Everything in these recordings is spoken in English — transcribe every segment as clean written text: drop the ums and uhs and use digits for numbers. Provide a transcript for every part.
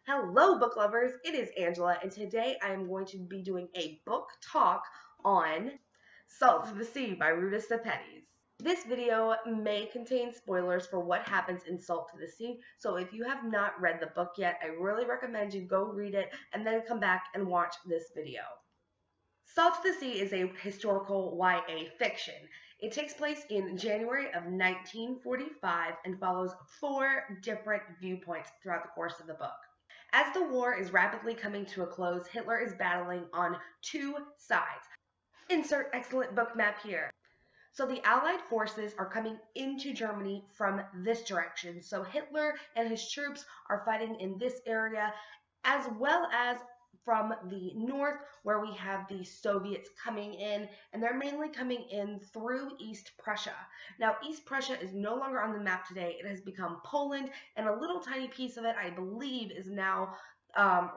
Hello, book lovers. It is Angela, and today I am going to be doing a book talk on Salt of the Sea by Ruta Sepetys. This video may contain spoilers for what happens in Salt of the Sea, so if you have not read the book yet, I really recommend you go read it and then come back and watch this video. Salt of the Sea is a historical YA fiction. It takes place in January of 1945 and follows 4 different viewpoints throughout the course of the book. As the war is rapidly coming to a close, Hitler is battling on 2 sides. Insert excellent book map here. So the Allied forces are coming into Germany from this direction. So Hitler and his troops are fighting in this area, as well as from the north, where we have the Soviets coming in, and they're mainly coming in through East Prussia. Now, East Prussia is no longer on the map today. It has become Poland, and a little tiny piece of it, I believe, is now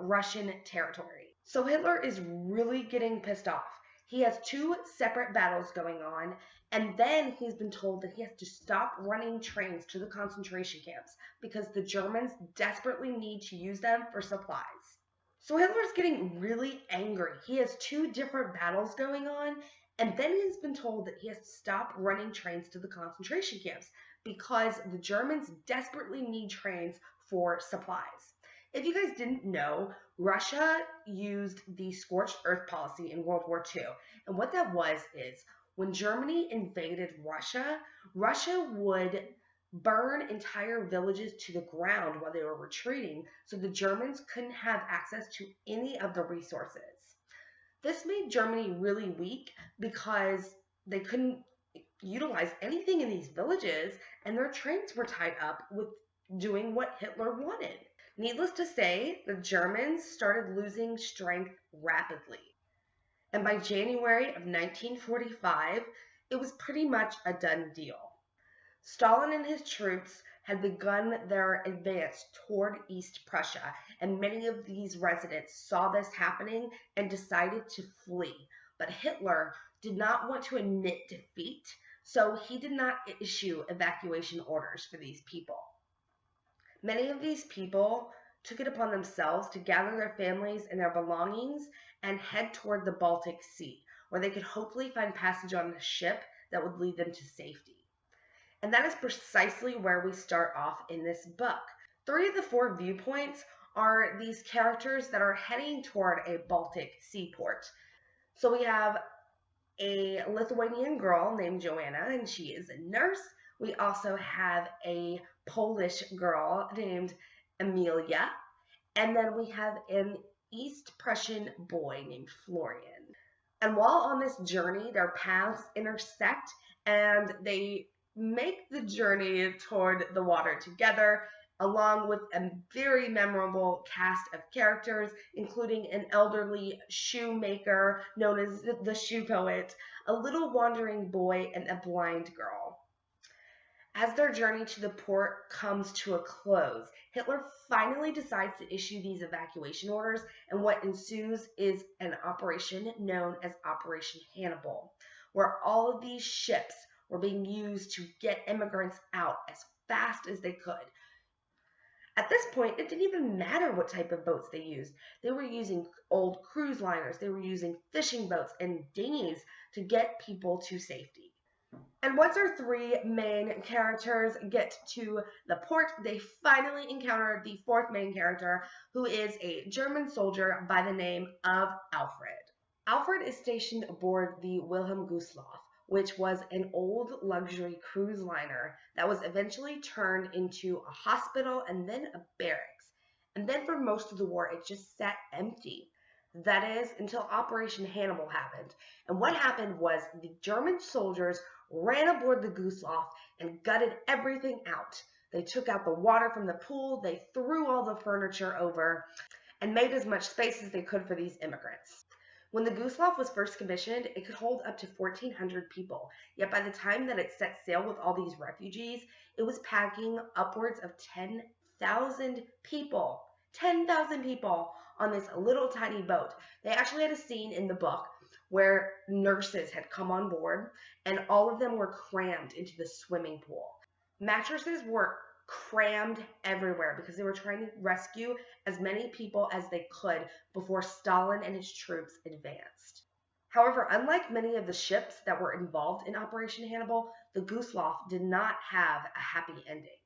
Russian territory. So Hitler is really getting pissed off. He has 2 separate battles going on, and then he's been told that he has to stop running trains to the concentration camps because the Germans desperately need to use them for supplies. So Hitler's getting really angry. He has 2 different battles going on, and then he's been told that he has to stop running trains to the concentration camps because the Germans desperately need trains for supplies. If you guys didn't know, Russia used the scorched earth policy in World War II. And what that was is when Germany invaded Russia, Russia would burn entire villages to the ground while they were retreating, so the Germans couldn't have access to any of the resources. This made Germany really weak because they couldn't utilize anything in these villages, and their trains were tied up with doing what Hitler wanted. Needless to say, the Germans started losing strength rapidly. And by January of 1945, it was pretty much a done deal. Stalin and his troops had begun their advance toward East Prussia, and many of these residents saw this happening and decided to flee. But Hitler did not want to admit defeat, so he did not issue evacuation orders for these people. Many of these people took it upon themselves to gather their families and their belongings and head toward the Baltic Sea, where they could hopefully find passage on a ship that would lead them to safety. And that is precisely where we start off in this book. 3 of the 4 viewpoints are these characters that are heading toward a Baltic seaport. So we have a Lithuanian girl named Joanna, and she is a nurse. We also have a Polish girl named Amelia, and then we have an East Prussian boy named Florian. And while on this journey, their paths intersect, and they make the journey toward the water together, along with a very memorable cast of characters, including an elderly shoemaker known as the Shoe Poet, a little wandering boy, and a blind girl. As their journey to the port comes to a close, Hitler finally decides to issue these evacuation orders, and what ensues is an operation known as Operation Hannibal, where all of these ships were being used to get immigrants out as fast as they could. At this point, it didn't even matter what type of boats they used. They were using old cruise liners, they were using fishing boats and dinghies to get people to safety. And once our 3 main characters get to the port, they finally encounter the 4th main character, who is a German soldier by the name of Alfred. Alfred is stationed aboard the Wilhelm Gustloff, which was an old luxury cruise liner that was eventually turned into a hospital and then a barracks. And then for most of the war, it just sat empty. That is, until Operation Hannibal happened. And what happened was the German soldiers ran aboard the Gustloff and gutted everything out. They took out the water from the pool, they threw all the furniture over, and made as much space as they could for these immigrants. When the Gustloff was first commissioned, it could hold up to 1,400 people. Yet by the time that it set sail with all these refugees, it was packing upwards of 10,000 people. 10,000 people on this little tiny boat. They actually had a scene in the book where nurses had come on board and all of them were crammed into the swimming pool. Mattresses were crammed everywhere because they were trying to rescue as many people as they could before Stalin and his troops advanced. However, unlike many of the ships that were involved in Operation Hannibal, the Gustloff did not have a happy ending.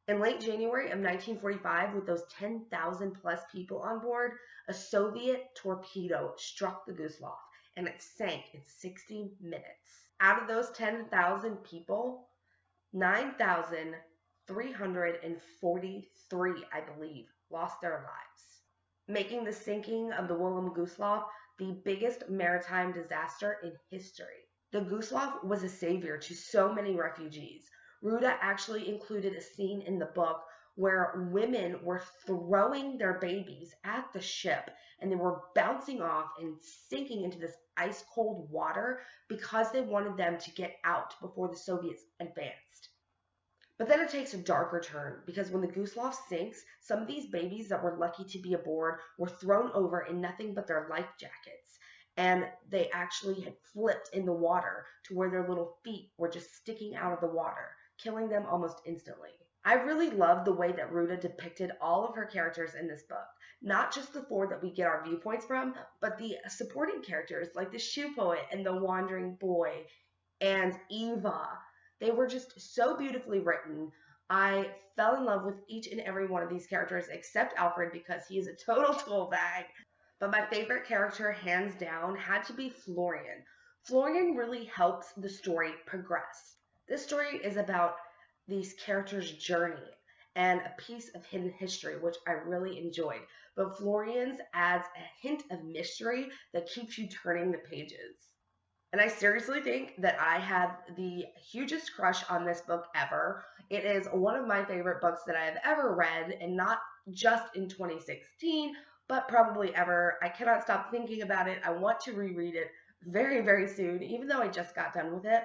In late January of 1945, with those 10,000 plus people on board, a Soviet torpedo struck the Gustloff and it sank in 60 minutes. Out of those 10,000 people, 9,343, I believe, lost their lives, making the sinking of the Willem Gustloff the biggest maritime disaster in history. The Gustloff was a savior to so many refugees. Ruda actually included a scene in the book where women were throwing their babies at the ship and they were bouncing off and sinking into this ice cold water because they wanted them to get out before the Soviets advanced. But then it takes a darker turn because when the Gustloff sinks, some of these babies that were lucky to be aboard were thrown over in nothing but their life jackets. And they actually had flipped in the water to where their little feet were just sticking out of the water, killing them almost instantly. I really love the way that Ruda depicted all of her characters in this book. Not just the four that we get our viewpoints from, but the supporting characters like the shoe poet and the wandering boy and Eva. They were just so beautifully written. I fell in love with each and every one of these characters except Alfred because he is a total tool bag. But my favorite character, hands down, had to be Florian. Florian really helps the story progress. This story is about these characters' journey and a piece of hidden history, which I really enjoyed. But Florian's adds a hint of mystery that keeps you turning the pages. And I seriously think that I have the hugest crush on this book ever. It is one of my favorite books that I have ever read, and not just in 2016, but probably ever. I cannot stop thinking about it. I want to reread it very, very soon, even though I just got done with it.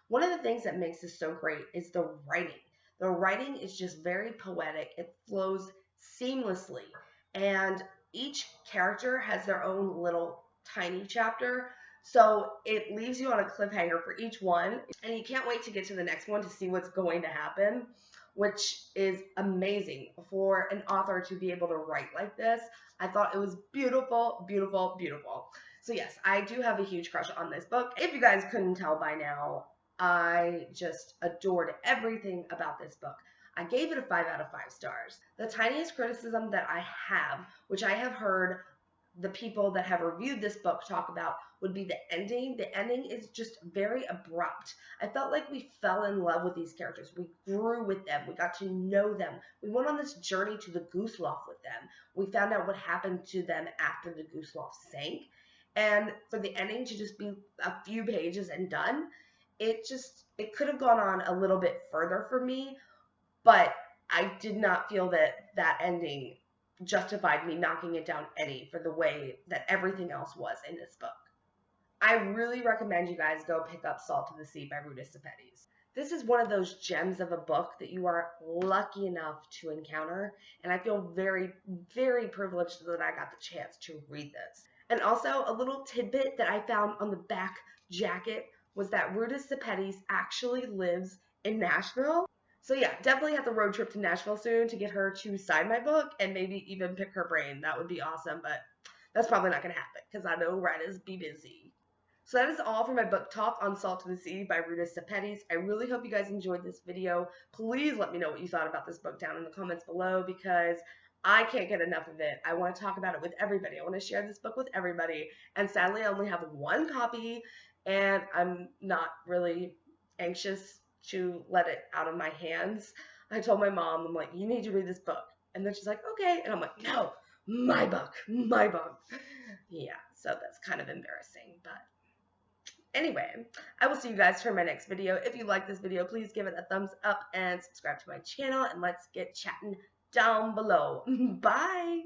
One of the things that makes this so great is the writing. The writing is just very poetic. It flows seamlessly, and each character has their own little tiny chapter. So it leaves you on a cliffhanger for each one, and you can't wait to get to the next one to see what's going to happen, which is amazing for an author to be able to write like this. I thought it was beautiful, beautiful, beautiful. So yes, I do have a huge crush on this book. If you guys couldn't tell by now, I just adored everything about this book. I gave it a 5 out of 5 stars. The tiniest criticism that I have, which I have heard the people that have reviewed this book talk about, would be the ending. The ending is just very abrupt. I felt like we fell in love with these characters. We grew with them. We got to know them. We went on this journey to the Gustloff with them. We found out what happened to them after the Gustloff sank. And for the ending to just be a few pages and done, it could have gone on a little bit further for me, but I did not feel that that ending justified me knocking it down any for the way that everything else was in this book. I really recommend you guys go pick up Salt of the Sea by Ruta Sepetys. This is one of those gems of a book that you are lucky enough to encounter, and I feel very, very privileged that I got the chance to read this. And also, a little tidbit that I found on the back jacket was that Ruta Sepetys actually lives in Nashville. So yeah, definitely have to road trip to Nashville soon to get her to sign my book and maybe even pick her brain. That would be awesome, but that's probably not going to happen because I know writers be busy. So that is all for my book talk on Salt of the Sea by Ruta Sepetys. I really hope you guys enjoyed this video. Please let me know what you thought about this book down in the comments below because I can't get enough of it. I want to talk about it with everybody. I want to share this book with everybody. And sadly, I only have one copy, and I'm not really anxious to let it out of my hands. I told my mom, I'm like, you need to read this book. And then she's like, okay. And I'm like, no, my book, my book. Yeah, so that's kind of embarrassing, but anyway, I will see you guys for my next video. If you like this video, please give it a thumbs up and subscribe to my channel, and let's get chatting down below. Bye!